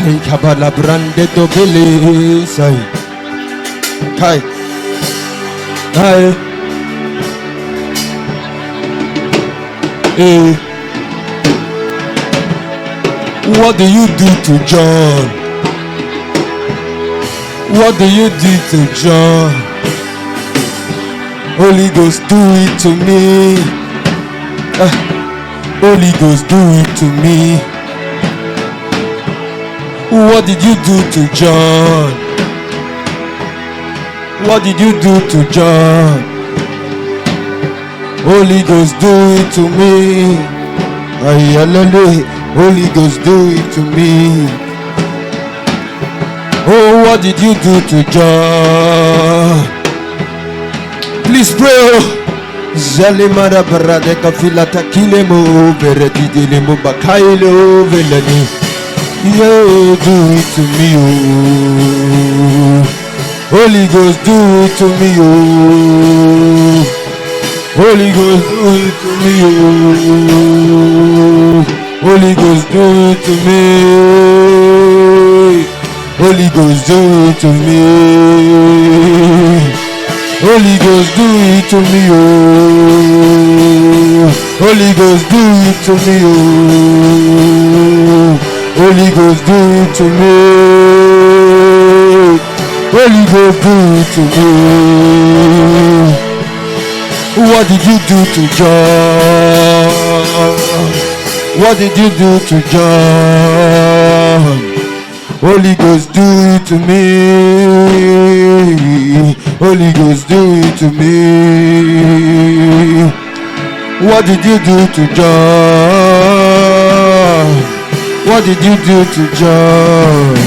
Kai kabala brande to bele sai. Kai. Kai. Hey. What do you do to John? What do you do to John? Holy Ghost, do it to me. Holy Ghost, do it to me. What did you do to John? What did you do to John? Holy Ghost, do it to me. Holy Ghost, do it to me. Oh, what did you do to John? Please pray. Zalimara barade kafila takile mo beredi dile mo bakailo velani. Yo, do it to me, oh. Holy Ghost, do it to me, oh. Holy Ghost, do it to me, oh. Holy Ghost, do it to me. Holy Ghost, do it to me. Holy Ghost, do it to me, oh. Holy Ghost, do it to me, oh. Holy Ghost, do it to me. Holy Ghost, do it to me. What did you do to John? What did you do to John? Holy Ghost, do it to me. Holy Ghost, do it to me. What did you do to John? What did you do to John?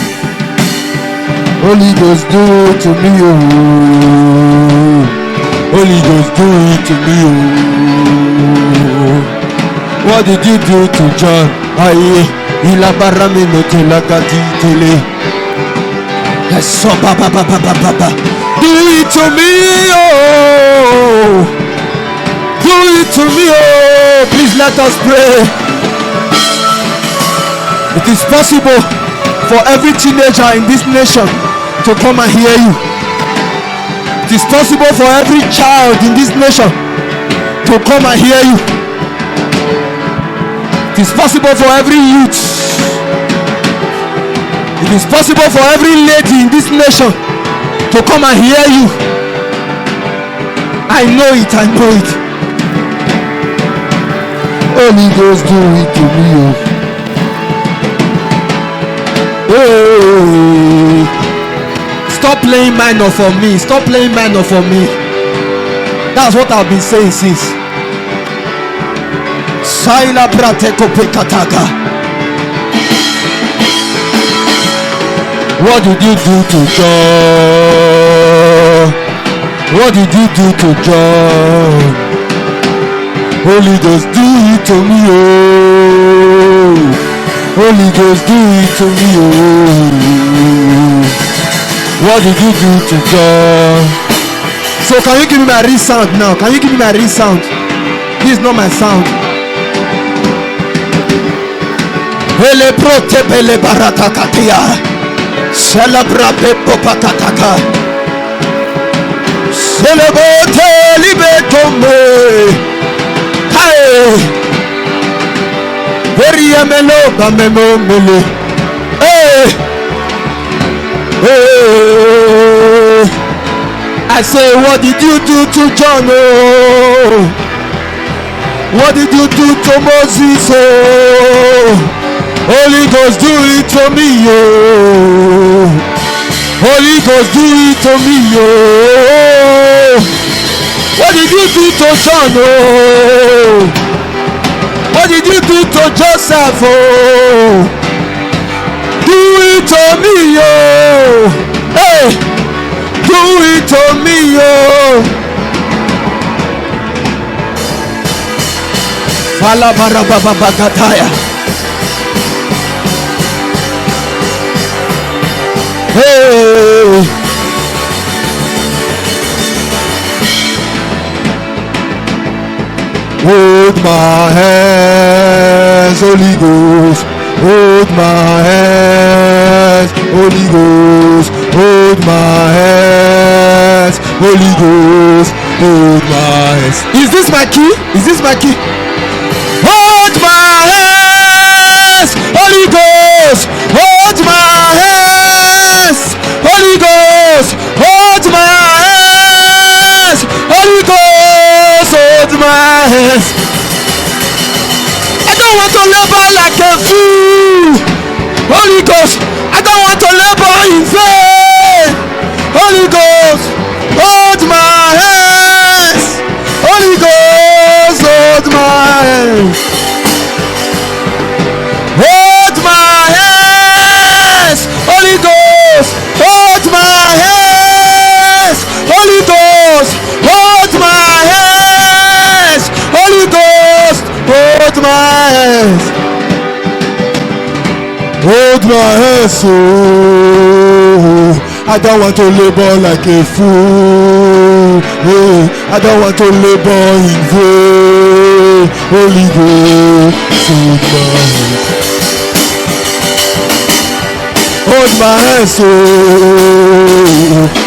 Holy Ghost, do it to me, oh. Holy Ghost, do it to me, oh. What did you do to John? Aye, il a barré noté la catitele. So papa. Do it to me, oh. Do it to me, oh. Please let us pray. It is possible for every teenager in this nation to come and hear you. It is possible for every child in this nation to come and hear you. It is possible for every youth. It is possible for every lady in this nation to come and hear you. I know it. Holy Ghost, do it to me, oh. Hey. Stop playing minor for me. Stop playing minor for me. That's what I've been saying since. Saila prateko pekataka. What did you do to John? What did you do to John? Holy Ghost, do it to me, oh. Holy Ghost, do it to me, oh. What did you do to John? So can you give me my resound now? Can you give me my resound? This is not my sound. Hele prote bele barata katia. Celebra pepo pakataka. Celebote libetome. Hey. Veria melo bamemo mele. Hey. Hey. I say, what did you do to John? Oh. What did you do to Moses? Oh. Holy Ghost, do it to me, oh. Holy Ghost, do it to me, oh. What did you do to John, oh? What did you do to Joseph, oh? Do it to me, oh. Hey, do it to me, oh. Fala barababakataya. Hey. Hold my hands, Holy Ghost. Hold my hands. hands. Holy Ghost, hold my hands. Holy Ghost, hold my hands. Is this my key? Is this my key? Hold my hands. Holy Ghost, hold my hands. Holy Ghost, hold my hands. Holy Ghost, hold my hands. I don't want to labor like a fool. Holy Ghost, I don't want to labor in vain. Holy Ghost, hold my hands. Holy Ghost, hold my hands. Hold my hands. Holy Ghost, hold my hands. Holy Ghost, hold my hands. Holy Ghost, hold my hands. Hold my hands, oh. I don't want to labor like a fool. Oh, I don't want to labor in vain. Holy Ghost, hold my hands. Hold my hands, oh.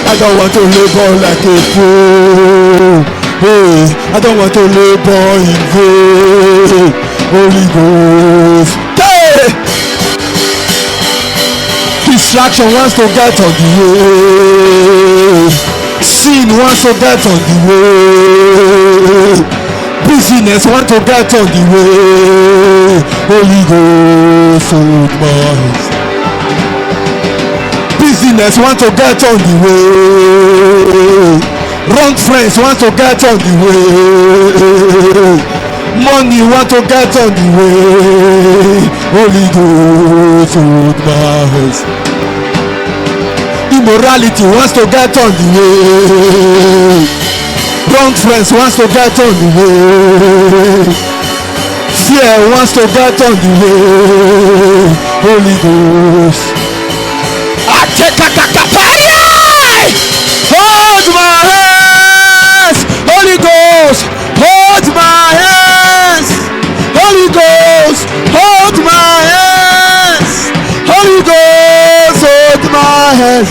I don't want to labor like a fool. Hey, I don't want to labor in vain. Holy Ghost. Hey! Distraction wants to get on the way. Sin wants to get on the way. Busyness wants to get on the way. Holy Ghost, hold my hands. Busyness wants to get on the way. Wrong friends want to get on the way. Money want to get on the way. Holy Ghost, hold my hands. Immorality wants to get on the way. Wrong friends wants to get on the way. Fear wants to get on the way. Holy Ghost. Hold my hands. Holy Ghost, hold my hands. Holy Ghost, hold my hands. Holy Ghost, hold my hands.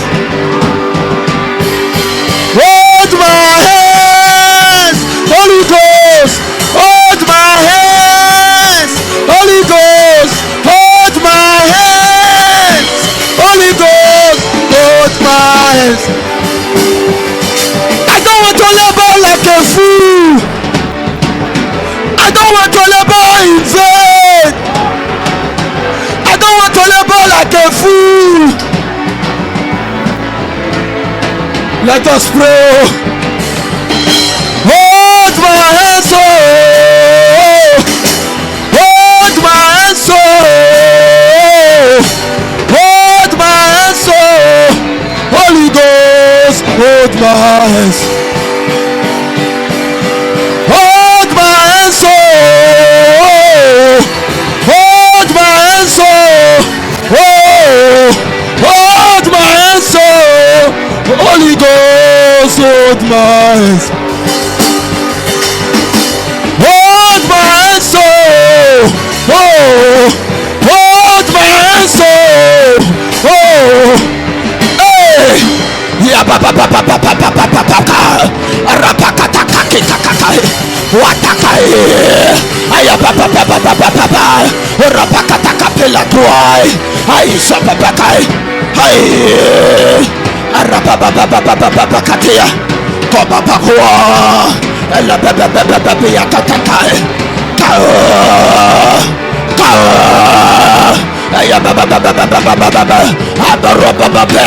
Hold my hands. Holy Ghost, hold my hands. Holy Ghost, hold my hands. Holy Ghost, hold my hands. I don't want to labor like a fool. I don't want to labor in vain. I don't want to labor like a fool. Let us pray. Hold my hands, oh. Hold my hands, oh. Hold my hands, oh. Holy Ghost, hold my hands. Hold my hands, oh. Hold my hands, oh. Hold my hands, oh. Holy Ghost, hold my hands. Hold my hands, oh. Hold my hands, oh. Hey. Ya pa pa pa pa pa pa pa pa pa pa. Rapakata kakita kakai. Watakai. Aya pa pa pa pa pa pa pa pa. Rapakata kapela tuai. Ai sa pa pa kai. Ai. Arapa pa pa pa pa pa pa pa katia. Koba pa kwa. Ela pa pa pa pa pa pa ya katakai. Kao. Kao. Aya ba ba ba ba ba ba ba ba ba. Abaro ba ba ba.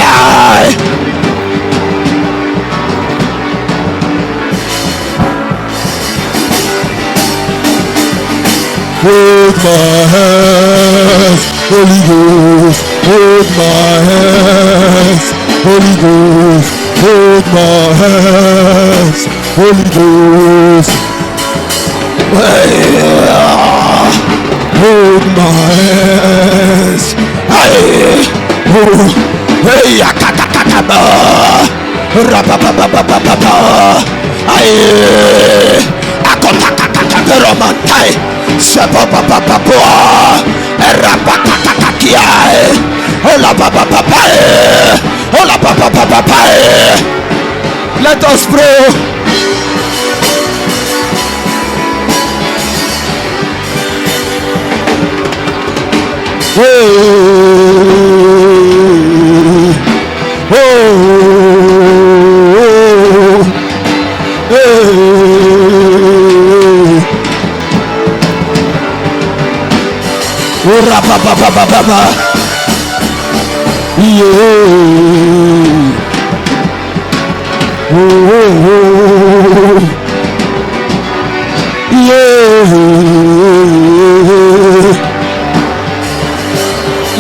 Hold my hands, Holy Ghost, hold my hands, Holy Ghost, hold my hands, Holy Ghost. Hold my hands. Hey, akatakataba. Rapapapapapapa. Ay, akotakatakaromantai. Sapapapapapa. Rapakataka. Hola papa papa. Hola papa papa. Let us pray.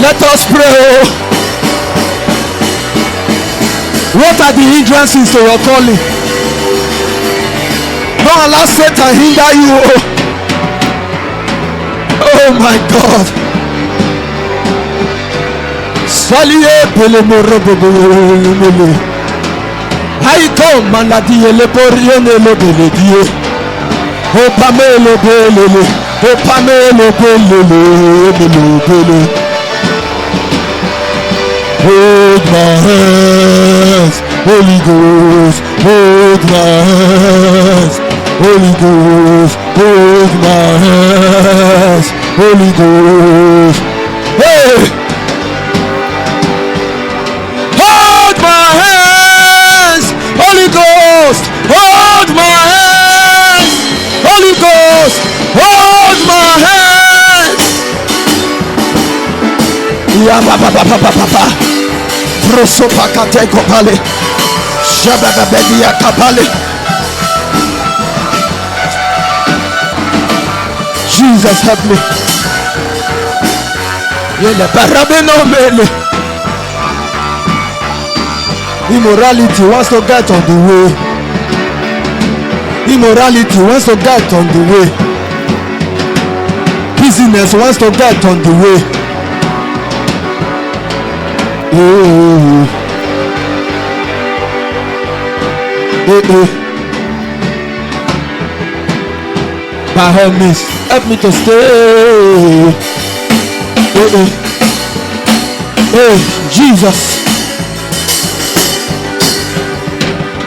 Let us pray. What are the hindrances to your calling? Don't allow Satan hinder you. Oh my God. I come and la die le borione le beledie. Oh pamelo belele. Oh pamelo belele. Hold my hands, Holy Ghost, hold my hands, Holy Ghost, hold my hands, Holy Ghost. Hey! Hold my hands, Holy Ghost, hold my hands, Holy Ghost, hold my hands. Ya papa. Prosopakate kopale. Shabababedia kapale. Jesus help me. Yele barabeno mele. Immorality wants to get on the way. Immorality wants to get on the way. Business wants to get on the way. By all means, help me to stay. Jesus,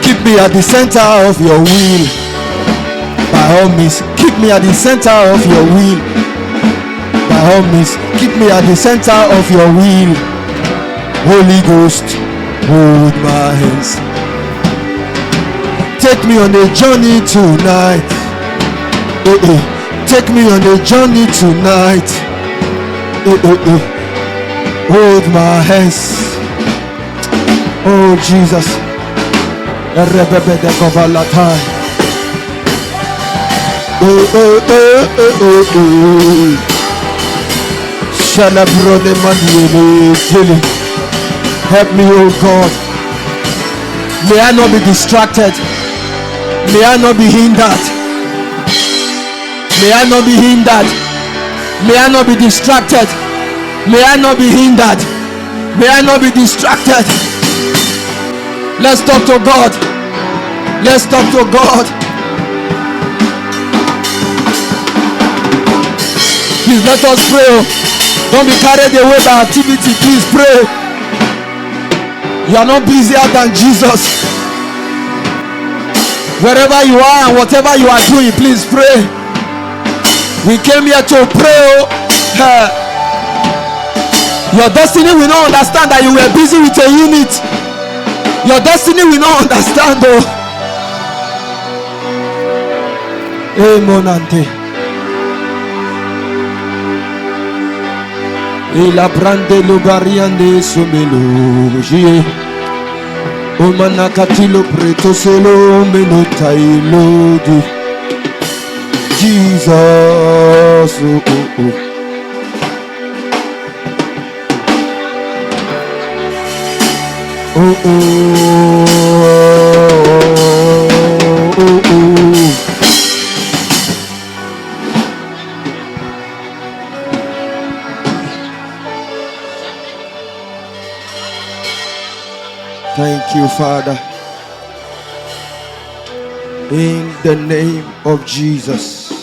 keep me at the center of your will. By all means, keep me at the center of your will. By all means, keep me at the center of your will. Holy Ghost, hold my hands. Take me on a journey tonight. Take me on a journey tonight. Hold my hands. Oh Jesus. Help me, oh God. May I not be distracted. May I not be hindered. May I not be hindered. May I not be distracted. May I not be hindered. May I not be distracted. Let's talk to God. Let's talk to God. Please let us pray. Don't be carried away by activity. Please pray. You are not busier than Jesus. Wherever you are and whatever you are doing, please pray. We came here to pray. Your destiny will not understand that you were busy with a unit. Your destiny will not understand. Amen. Il prende lo variante somelogie. O manacatilo preto solo menotailo di Jesus. Thank you, Father. In the name of Jesus.